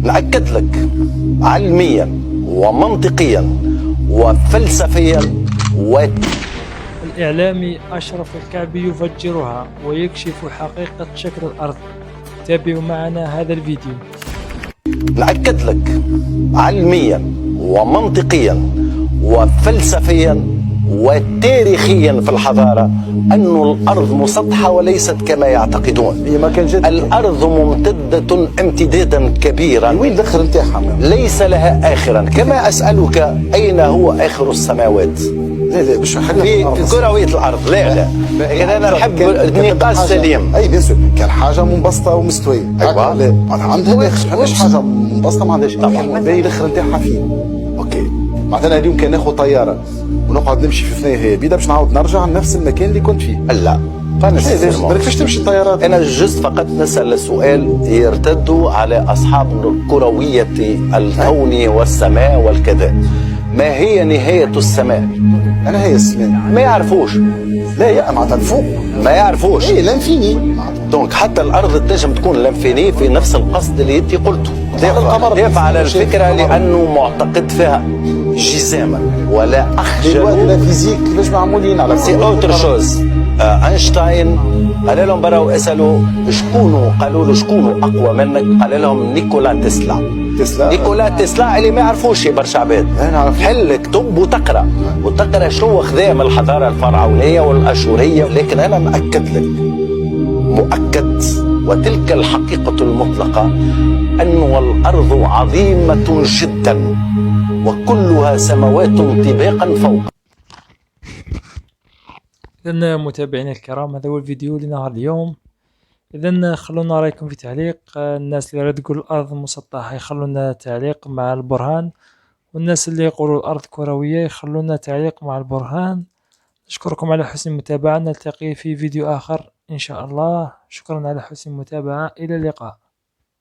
نأكد لك علميا ومنطقيا وفلسفيا الإعلامي أشرف الكعبي يفجرها ويكشف حقيقة شكل الأرض. تابعوا معنا هذا الفيديو. نأكد لك علميا ومنطقيا وفلسفيا وتاريخيا في الحضارة أن الأرض مسطحة وليست كما يعتقدون. الأرض ممتدة امتدادا كبيرا. وين الآخر نتاعها؟ ليس لها آخرا. كما أسألك أين هو آخر السماوات؟ لا باش في كروية الأرض. لا إذا أنا نحب النقاش سليم. أي بيان سور كان حاجة منبسطة ومستوية. أيوة. لا عندها آخر. علاش حاجة منبسطة ما عندهاش آخر؟ باهي الآخر نتاعها فين؟ أوكي. معناتها اليوم كان ناخذ طيارة ونقعد نمشي في ثنايا هي بيدا باش نعاود نرجع لنفس المكان اللي كنت فيه. لا بالك كيفاش تمشي الطيارات؟ أنا جست فقط نسأل سؤال يرتد على أصحاب كروية الكون والسماء والكذا. ما هي نهاية السماء؟ أنا هي السماء ما يعرفوش. لا يا معناتها الفوق ما يعرفوش. إيه لانفيني. دونك حتى الأرض تنجم تكون لانفيني في نفس القصد اللي أنت قلته. دافع على الفكرة لأنه معتقد فيها جزاما ولا أخجل. لا فيزيك كيفاش معمولين على سي اوتر شوز. اينشتاين قال لهم برا واسالوا شكون، قالوا له شكون اقوى منك؟ قال لهم نيكولا تسلا. نيكولا تسلا اللي ما يعرفوش برشا عباد. حل اكتب وتقرا شو خذا من الحضاره الفرعونيه والاشوريه. لكن انا مؤكد لك مؤكد وتلك الحقيقه المطلقه أن الأرض عظيمة جدا وكلها سماوات طباقا فوق. إذن متابعينا الكرام، هذا هو الفيديو لنهار اليوم. إذن خلونا رأيكم في تعليق. الناس اللي تقول الأرض مسطحة يخلونا تعليق مع البرهان، والناس اللي يقولوا الأرض كروية يخلونا تعليق مع البرهان. نشكركم على حسن المتابعة، نلتقي في فيديو آخر إن شاء الله. شكرا على حسن المتابعة، إلى اللقاء.